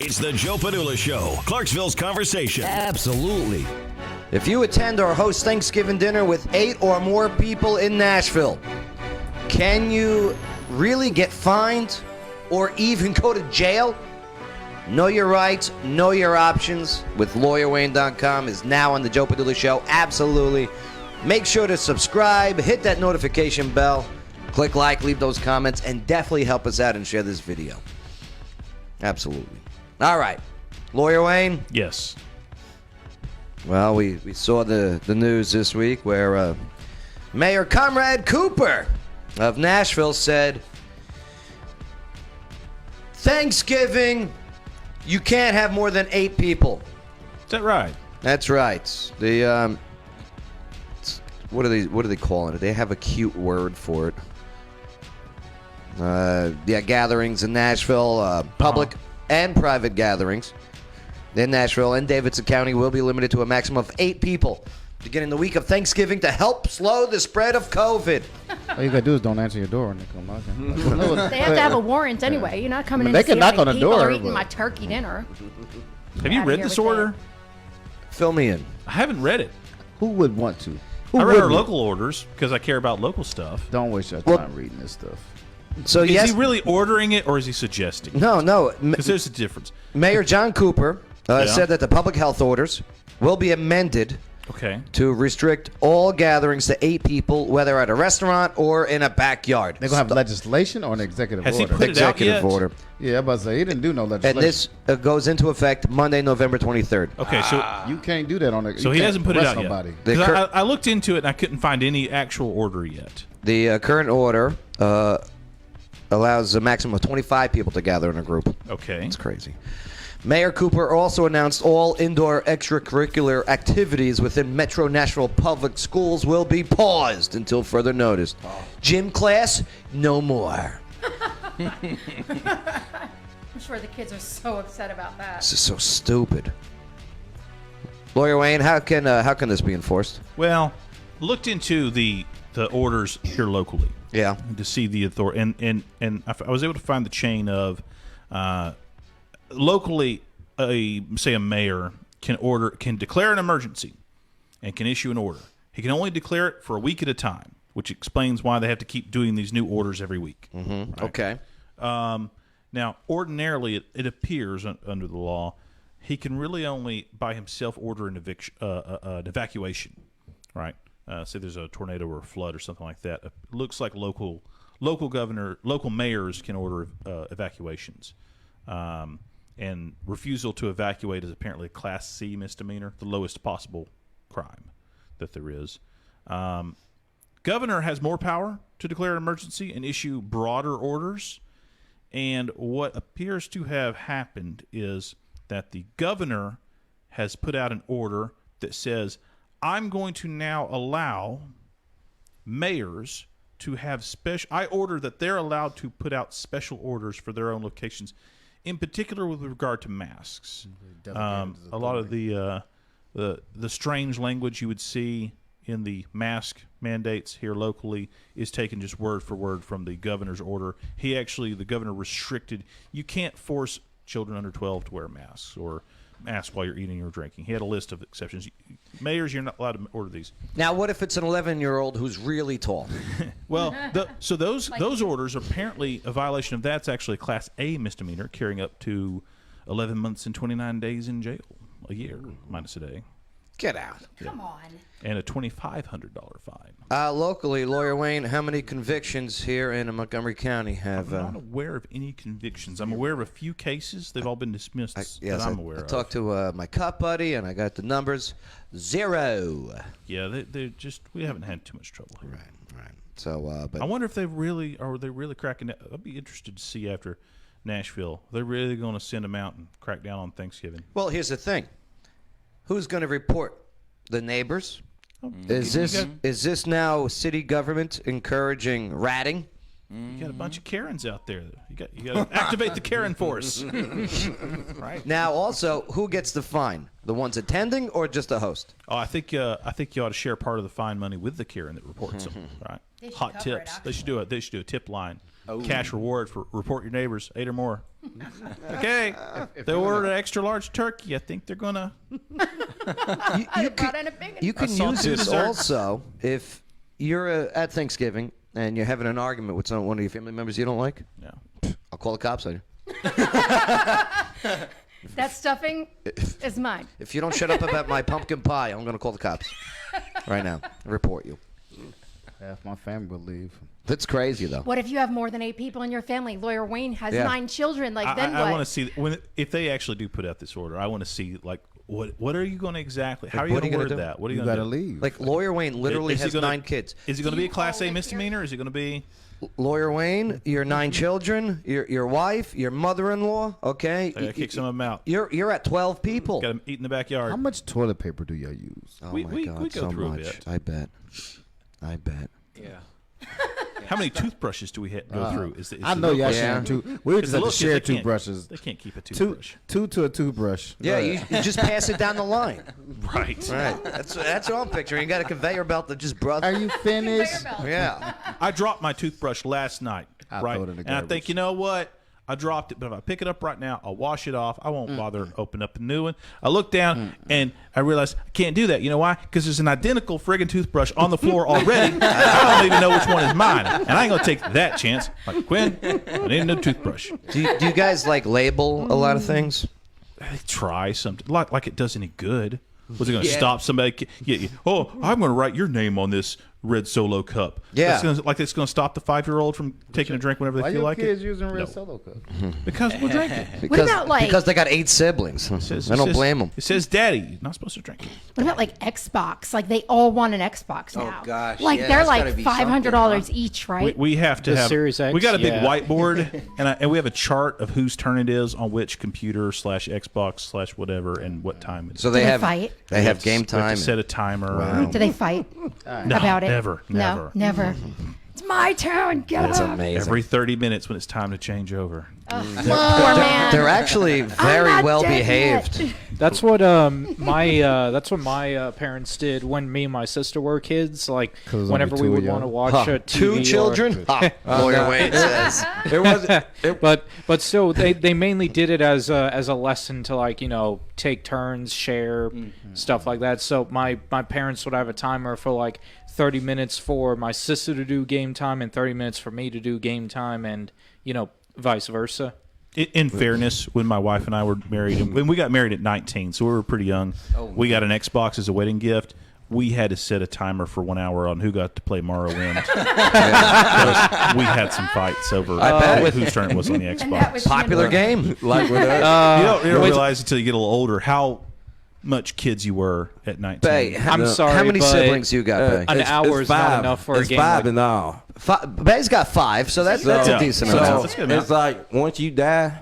It's the Joe Padula Show, Clarksville's conversation. Absolutely. If you attend or host Thanksgiving dinner with 8 or more people in Nashville, can you really get fined or even go to jail? Know your rights, know your options with LawyerWayne.com is now on the Joe Padula Show. Absolutely. Make sure to subscribe, hit that notification bell, click like, leave those comments, and definitely help us out and share this video. Absolutely. All right. Lawyer Wayne? Yes. Well, we saw the news this week where Mayor Comrade Cooper of Nashville said, Thanksgiving, you can't have more than 8 people. Is that right? That's right. The what are they calling it? They have a cute word for it. Gatherings in Nashville, public and private gatherings in Nashville and Davidson County will be limited to a maximum of 8 people beginning the week of Thanksgiving to help slow the spread of COVID. All you gotta do is don't answer your door when they come knocking. They have to have a warrant anyway. You're not coming in They to can see knock how on many the people door, are eating but- my turkey dinner. Have you Outta read here this with order? Fill me in. I haven't read it. Who would want to? Who I read our wouldn't? local orders because I care about local stuff. Don't waste your Well- time reading this stuff. So Is yes, he really ordering it or is he suggesting? no. Because there's a difference. Mayor John Cooper Yeah. said that the public health orders will be amended Okay. to restrict all gatherings to 8 people, whether at a restaurant or in a backyard. They're gonna have legislation or an executive Has he order? put it out Executive yet? order. Yeah, I'm about to say he didn't do no legislation. And this goes into effect Monday, November 23rd. Okay, so You can't do that on a. so you he can't hasn't put it arrest out nobody. yet. The 'Cause I looked into it and I couldn't find any actual order yet. The current order allows a maximum of 25 people to gather in a group. Okay. It's crazy. Mayor Cooper also announced all indoor extracurricular activities within Metro Nashville Public Schools will be paused until further notice. Gym class, no more. I'm sure the kids are so upset about that. This is so stupid. Lawyer Wayne, how can this be enforced? Well, looked into the orders here locally. Yeah. To see the authority, and I was able to find the chain of locally, a mayor can declare an emergency and can issue an order. He can only declare it for a week at a time, which explains why they have to keep doing these new orders every week. Mm-hmm. Right? Okay. Now, ordinarily, it appears under the law, he can really only by himself order an evacuation, right? Say there's a tornado or a flood or something like that. It looks like local mayors can order evacuations. And refusal to evacuate is apparently a Class C misdemeanor, the lowest possible crime that there is. Governor has more power to declare an emergency and issue broader orders. And what appears to have happened is that the governor has put out an order that says, I'm going to now allow mayors to have special. I order that they're allowed to put out special orders for their own locations, in particular with regard to masks. A lot of the strange language you would see in the mask mandates here locally is taken just word for word from the governor's order. The governor restricted, you can't force children under 12 to wear masks or mask while you're eating or drinking. He had a list of exceptions. Mayors, you're not allowed to order these. Now, what if it's an 11-year-old who's really tall? Well, so those orders are apparently a violation of that's actually a Class A misdemeanor, carrying up to 11 months and 29 days in jail, a year minus a day, Get out. Come on. and a $2,500 fine. Locally, Lawyer Wayne, how many convictions here in Montgomery County have... I'm not aware of any convictions. I'm aware of a few cases. They've all been dismissed Yes, that I'm aware I of. talked to my cop buddy, and I got the numbers. 0. Yeah, we haven't had too much trouble here. Right. So, but I wonder if are they really cracking down? I'd be interested to see after Nashville. They're really going to send them out and crack down on Thanksgiving. well, here's the thing: who's going to report? The neighbors? Oh, Is this now city government encouraging ratting? You got a bunch of Karens out there. You got to activate the Karen force. Right. Now, also, who gets the fine? The ones attending or just the host? Oh, I think you ought to share part of the fine money with the Karen that reports them. Right. They should Hot cover it, tips. They should do a tip line. cash reward for report your neighbors 8 or more. Okay, they ordered an extra large turkey. I think they're gonna. You brought in a big one. You can saw use two this desserts. also if you're at Thanksgiving and you're having an argument with one of your family members you don't like. Yeah. I'll call the cops on you. That stuffing is mine. If you don't shut up about my pumpkin pie, I'm going to call the cops right now and report you. Half my family will leave. That's crazy, though. What if you have more than 8 people in your family? Lawyer Wayne has Yeah. 9 children. Like, then I what? want to see if they actually do put out this order. I want to see like what are you going to exactly? How are you what are going you to gonna word do? that? What are you You going gotta to do? leave. Like, Lawyer Wayne literally Is he has gonna- 9 kids. Is it going to be a Class A all live misdemeanor? Is it going to be? Lawyer Wayne, your 9 children, your wife, your mother-in-law, okay? I got to kick some of them out. You're at 12 people. Got them eat in the backyard. How much toilet paper do y'all use? Oh, We- my we- God, we go so through a much. bit. I bet. Yeah. How many toothbrushes do we go through? Is I know y'all Yeah. sharing two. We just the have to little kids, share they can't- toothbrushes. They can't keep a Two toothbrush. to a toothbrush. Yeah, you just pass it down the line. Right. Right. That's what I'm picturing. You got a conveyor belt that just brother. Are you finished? Yeah. I dropped my toothbrush last night. I right. throw it in the And I think, garbage. you know what? I dropped it, but if I pick it up right now, I'll wash it off. I won't bother opening up a new one. I look down and I realize I can't do that. You know why? Because there's an identical friggin' toothbrush on the floor already. I don't even know which one is mine. And I ain't going to take that chance. Like, Quinn, I need a new toothbrush. Do you guys like label a lot of things? Try something. Like it does any good. Was it going to stop somebody? Oh, I'm going to write your name on this red Solo cup. Yeah. It's going to stop the 5-year-old from taking a drink whenever they Why feel your like kids it. using red No. Solo cup? Because we're drinking. Because, about, like- because they got 8 siblings. I don't blame them. It says daddy. You're not supposed to drink it. What about like Xbox? Like they all want an Xbox now. gosh, Like yeah, they're that's gotta like be $500 something, each, right? We have to The have. Series X, we got a big yeah. whiteboard, and we have a chart of whose turn it is on which computer / Xbox / whatever and what time it is. So they Do they have fight? They have game We have time. to set a timer. Wow. Do they fight No, about it? never. No, never. It's my turn. Get That's up. amazing. Every 30 minutes when it's time to change over. Poor man. They're actually very not well dead behaved. yet. That's what my parents did when me and my sister were kids. Like 'Cause there's whenever only we two would of want to y'all. watch Huh. a TV 2 children? Ha. Lawyer Wayne says. It wasn't. But still, they mainly did it as a lesson to, like, you know, take turns, share, stuff like that. So my parents would have a timer for like 30 minutes for my sister to do game time and 30 minutes for me to do game time, and, you know, vice versa. In fairness, when my wife and I were married, and when we got married at 19, so we were pretty young, we got an Xbox as a wedding gift. We had to set a timer for 1 hour on who got to play Morrowind. We had some fights over whose turn it was on the And that Xbox. was Popular game. Like with us. You don't realize until you get a little older how much kids you were at 19. Bay, I'm sorry, how many but, siblings you got, Bay? An hour is not enough for a it's game. 5 like- in all. Bay's got 5, so that's a Yeah. decent So- amount. That's good amount. It's like once you die,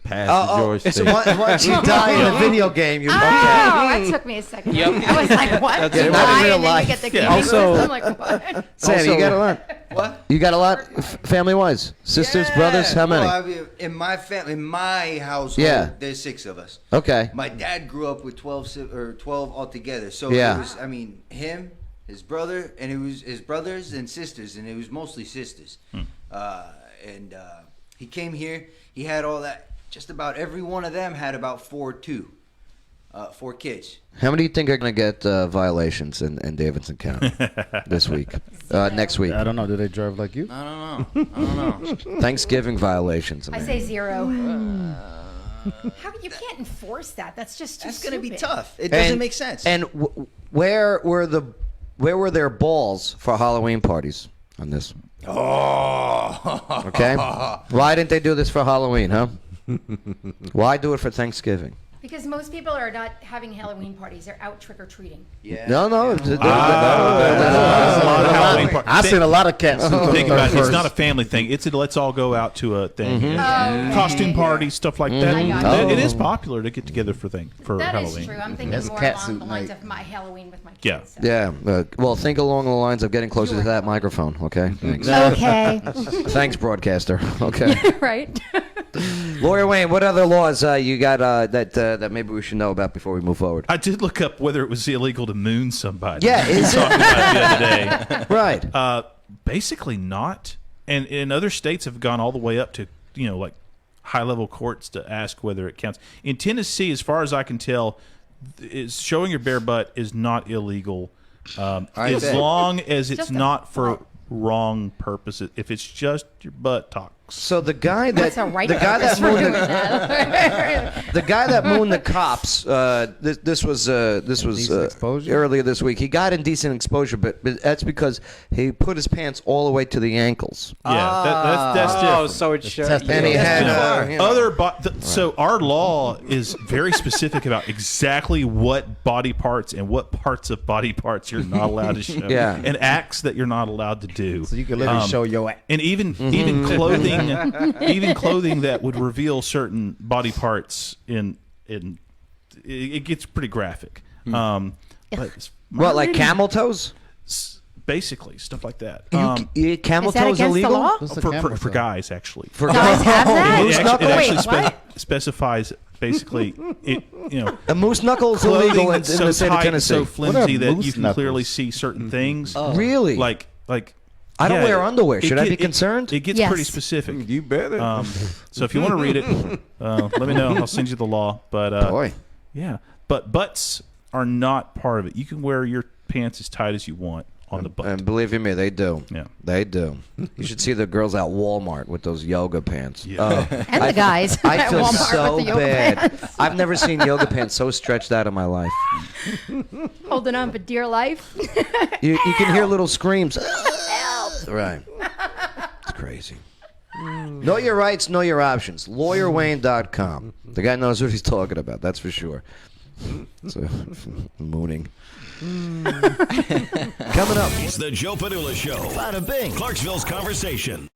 pass the joystick. So once you die in a video game, you're Oh, okay. that took me a second. Yep. I was like, what? That's You it. Not in die real and then life. you get the Yeah. gaming Also- system? Like, what? Sam, you Also- got a lot. What? You got a lot, family-wise. Sisters, brothers, how many? Well, I mean, in my family, in my household, Yeah. there's 6 of us. Okay. My dad grew up with 12 altogether. So Yeah. it was, I mean, him, his brother, and it was his brothers and sisters, and it was mostly sisters. And he came here. He had all that. Just about every one of them had about 4 kids. How many do you think are going to get violations in Davidson County this week? Next week? I don't know. Do they drive like you? I don't know. Thanksgiving violations. I say 0. How you can't enforce that? That's just too That's going to be stupid. tough. It doesn't make sense. And where were their balls for Halloween parties on this? Oh. Okay. Why didn't they do this for Halloween, huh? Why do it for Thanksgiving? Because most people are not having Halloween parties. They're out trick-or-treating. Yeah. No. Halloween party. I seen a lot of cats. Think about it. It's not a family thing. It's a let's all go out to a thing. Costume parties, stuff like that. I got It is popular to get together for That Halloween. is true. I'm thinking That's more cat along suit the lines night. of my Halloween with my kids. Yeah. so. Yeah. Well, think along the lines of getting closer to that microphone. Okay. Thanks. Okay. Thanks, broadcaster. Okay. Right. Lawyer Wayne, what other laws you got that maybe we should know about before we move forward? I did look up whether it was illegal to moon somebody. Yeah, We is talked about it the other day. Right. Basically not. and in other states have gone all the way up to like high-level courts to ask whether it counts. In Tennessee, as far as I can tell, showing your bare butt is not illegal as long as it's not for wrong purposes. If it's just your butt talks. So the guy that right the guy that for mooned doing the guy that mooned the cops. This was earlier this week. He got indecent exposure, but that's because he put his pants all the way to the ankles. Yeah, that's different. Oh, so it shows. And he had So our law is very specific about exactly what body parts and what parts of body parts you're not allowed to show, and acts that you're not allowed to do. So you can literally show your ass. And even clothing, even clothing that would reveal certain body parts it gets pretty graphic. But what, like camel toes? Basically, stuff like that. Camel Is that toes against the illegal? law? For guys, actually. For Guys have that? Moose It knuckle? actually specifies basically A moose knuckle is clothing illegal in that's the so state of tight and Tennessee. so flimsy that moose you can knuckles? clearly see certain things. Really? Like I don't yeah, wear underwear. Should I be it- concerned? It gets Yes. pretty specific. You better. So if you want to read it, let me know. I'll send you the law. But Boy. yeah. But butts are not part of it. You can wear your pants as tight as you want on the butt. And believe you me, they do. Yeah. They do. You should see the girls at Walmart with those yoga pants. Yeah. And the guys I at feel Walmart so with the yoga bad. pants. I've never seen yoga pants so stretched out in my life. Holding on for dear life. You can hear little screams. Right. It's crazy. Know your rights, know your options. LawyerWayne.com. The guy knows what he's talking about, that's for sure. So, mooning. Coming up. It's the Joe Padula Show. Bada bing. Clarksville's conversation.